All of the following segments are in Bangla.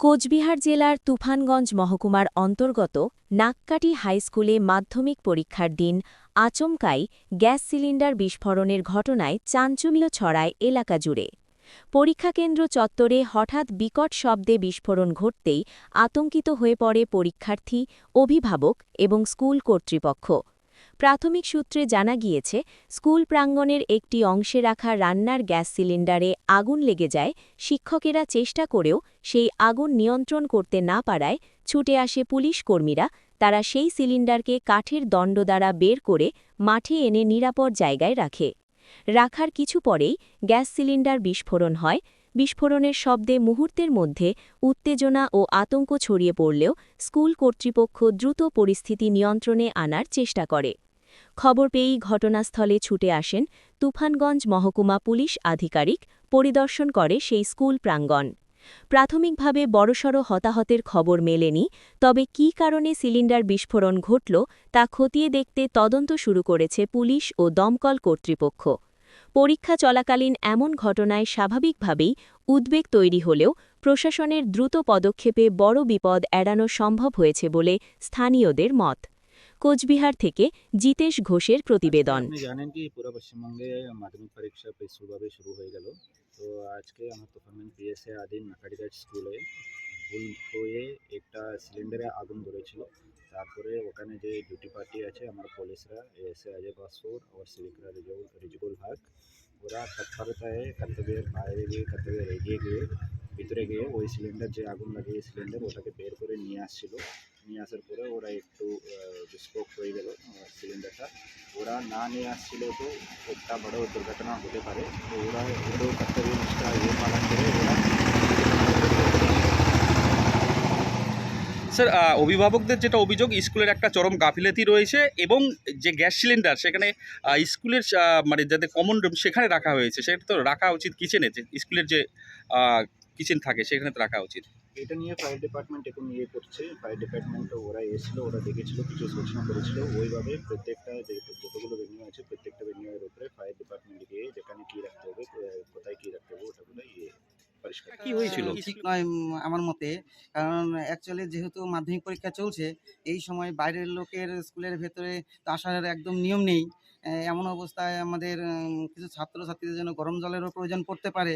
কোচবিহার জেলার তুফানগঞ্জ মহকুমার অন্তর্গত নাককাটি হাইস্কুলে মাধ্যমিক পরীক্ষার দিন আচমকাই গ্যাস সিলিন্ডার বিস্ফোরণের ঘটনায় চাঞ্চল্য ছড়ায় এলাকা জুড়ে। পরীক্ষাকেন্দ্র চত্বরে হঠাৎ বিকট শব্দে বিস্ফোরণ ঘটতেই আতঙ্কিত হয়ে পড়ে পরীক্ষার্থী, অভিভাবক এবং স্কুল কর্তৃপক্ষ। প্রাথমিক সূত্রে জানা গিয়েছে, স্কুল প্রাঙ্গণের একটি অংশে রাখা রান্নার গ্যাস সিলিন্ডারে আগুন লেগে যায়। শিক্ষকেরা চেষ্টা করেও সেই আগুন নিয়ন্ত্রণ করতে না পারায় ছুটে আসে পুলিশ কর্মীরা। তারা সেই সিলিন্ডারকে কাঠের দণ্ড দ্বারা বের করে মাঠে এনে নিরাপদ জায়গায় রাখার কিছু পরেই গ্যাস সিলিন্ডার বিস্ফোরণ হয়। বিস্ফোরণের শব্দে মুহূর্তের মধ্যে উত্তেজনা ও আতঙ্ক ছড়িয়ে পড়লেও স্কুল কর্তৃপক্ষ দ্রুত পরিস্থিতি নিয়ন্ত্রণে আনার চেষ্টা করে। খবর পেয়েই ঘটনাস্থলে ছুটে আসেন তুফানগঞ্জ মহকুমা পুলিশ আধিকারিক। পরিদর্শন করে সেই স্কুল প্রাঙ্গণ। প্রাথমিকভাবে বড়সড় হতাহতের খবর মেলেনি, তবে কী কারণে সিলিন্ডার বিস্ফোরণ ঘটল তা খতিয়ে দেখতে তদন্ত শুরু করেছে পুলিশ ও দমকল কর্তৃপক্ষ। পরীক্ষা চলাকালীন এমন ঘটনায় স্বাভাবিকভাবেই উদ্বেগ তৈরি হলেও প্রশাসনের দ্রুত পদক্ষেপে বড় বিপদ এড়ানো সম্ভব হয়েছে বলে স্থানীয়দের মত। কোচবিহার থেকে জিতেশ ঘোষের প্রতিবেদন। আপনি জানেন কি পুরো পশ্চিমবঙ্গে মাধ্যমিক পরীক্ষা পেছুভাবে শুরু হয়ে গেল। তো আজকে আমার তুফানগঞ্জ পিএসএ আদিন নাকাটিঘাট স্কুলে ভুল হয়ে একটা সিলিন্ডারে আগুন ধরেছিল। তারপরে ওখানে যে ডিউটি পার্টি আছে আমার পুলিশরা এসে অজয় বাসুর और সিভিকরা রিজুকুল হক ওরা তৎপরতায় কর্তব্যের বাইরে গিয়ে কর্তব্যের এগিয়ে গিয়ে ভিতরে গিয়ে ওই সিলিন্ডার যে আগুন লাগিয়ে সিলিন্ডার ওটাকে বের করে নিয়ে আসছিল। নিয়ে আসার পরে ওরা একটু বিস্ফোরক হয়ে গেল সিলিন্ডারটা। ওরা না নিয়ে আসছিল তো একটা বড় দুর্ঘটনা হতে পারে। তো ওরা একটু কর্তব্যনিষ্ঠা পালন করে ওরা। স্যার, অভিভাবকদের যেটা অভিযোগ, স্কুলের একটা চরম গাফিলতি রয়েছে এবং যে গ্যাস সিলিন্ডার সেখানে স্কুলের মানে যাদের কমন রুম সেখানে রাখা হয়েছে, সেটা তো রাখা উচিত কিচেনে, যে স্কুলের যে কিচেন থাকে সেখানে তো রাখা উচিত। এটা নিয়ে ফায়ার ডিপার্টমেন্ট এখন করছে। ফায়ার ডিপার্টমেন্ট ওরা এসেছিলো, ওরা দেখেছিল, কিছু সূচনা করেছিল। ওইভাবে প্রত্যেকটা যতগুলো ভেন্যু আছে প্রত্যেকটা ভেন্যুয়ের উপরে ফায়ার ডিপার্টমেন্ট গিয়ে যেখানে কী রাখতে হবে, কোথায় কী রাখতে হবে ওটাগুলো পরিষ্কার। কি হয়েছিল? ঠিক নয় আমার মতে। কারণ অ্যাকচুয়ালি যেহেতু মাধ্যমিক পরীক্ষা চলছে, এই সময় বাইরের লোকের স্কুলের ভেতরে তো আসার একদম নিয়ম নেই। এমন অবস্থায় আমাদের কিছু ছাত্রছাত্রীদের জন্য গরম জলেরও প্রয়োজন পড়তে পারে।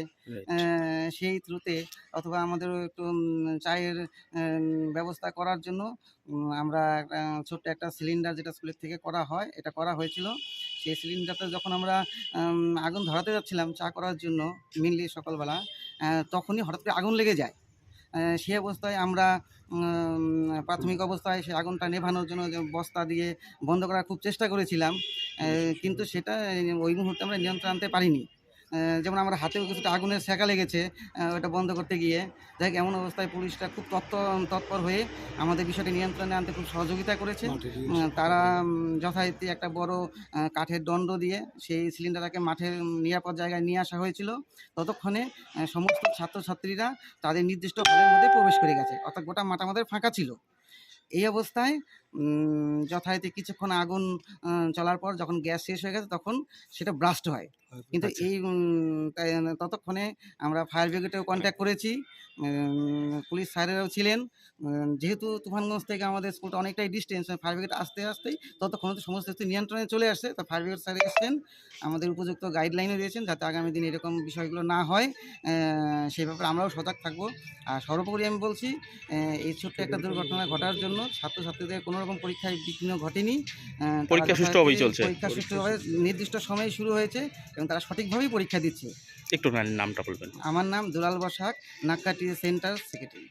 সেই থ্রুতে অথবা আমাদেরও একটু চায়ের ব্যবস্থা করার জন্য আমরা ছোট্ট একটা সিলিন্ডার যেটা স্কুলের থেকে করা হয়, এটা করা হয়েছিল। সেই সিলিন্ডারটা যখন আমরা আগুন ধরাতে যাচ্ছিলাম চা করার জন্য, মেনলি সকালবেলা, তখনই হঠাৎ করে আগুন লেগে যায়। সেই অবস্থায় আমরা প্রাথমিক অবস্থায় সেই আগুনটা নেভানোর জন্য যে বস্তা দিয়ে বন্ধ করার খুব চেষ্টা করেছিলাম, কিন্তু সেটা ওই মুহূর্তে আমরা নিয়ন্ত্রণে আনতে পারিনি। যেমন আমার হাতেও কিছুটা আগুনের ছ্যাঁকা লেগেছে ওটা বন্ধ করতে গিয়ে। যাই হোক, এমন অবস্থায় পুলিশটা খুব তৎপর হয়ে আমাদের বিষয়টি নিয়ন্ত্রণে আনতে খুব সহযোগিতা করেছে। তারা যথারীতি একটা বড় কাঠের দণ্ড দিয়ে সেই সিলিন্ডারটাকে মাঠের নিরাপদ জায়গায় নিয়ে আসা হয়েছিল। ততক্ষণে সমস্ত ছাত্রছাত্রীরা তাদের নির্দিষ্ট হলের মধ্যে প্রবেশ করে গেছে, অর্থাৎ গোটা মাঠ আমাদের ফাঁকা ছিল। এই অবস্থায় যথারীতি কিছুক্ষণ আগুন চলার পর যখন গ্যাস শেষ হয়ে গেছে তখন সেটা ব্রাস্ট হয়। কিন্তু এই ততক্ষণে আমরা ফায়ার ব্রিগেডেও কন্ট্যাক্ট করেছি, পুলিশ স্যারেরাও ছিলেন। যেহেতু তুফানগঞ্জ থেকে আমাদের স্কুলটা অনেকটাই ডিস্টেন্স, ফায়ার ব্রিগেড আসতে ততক্ষণে তো সমস্ত কিছু নিয়ন্ত্রণে চলে আসছে। তো ফায়ার ব্রিগেড স্যার এসছেন, আমাদের উপযুক্ত গাইডলাইনও দিয়েছেন যাতে আগামী দিনে এরকম বিষয়গুলো না হয়। সেই ব্যাপারে আমরাও সজাগ থাকবো। আর সর্বোপরি আমি বলছি, এই ছোট্ট একটা দুর্ঘটনা ঘটার জন্য ছাত্রছাত্রীদের কোনো রকম পরীক্ষায় বিঘ্ন ঘটেনি। পরীক্ষা সুষ্ঠুভাবেই চলছে। পরীক্ষা সুষ্ঠুভাবে নির্দিষ্ট সময়ে শুরু হয়েছে এবং তারা সঠিকভাবেই পরীক্ষা দিচ্ছে। একটু নামটা বলবেন? আমার নাম দুলাল বসাক, নাককাটি সেন্টার সেক্রেটারি।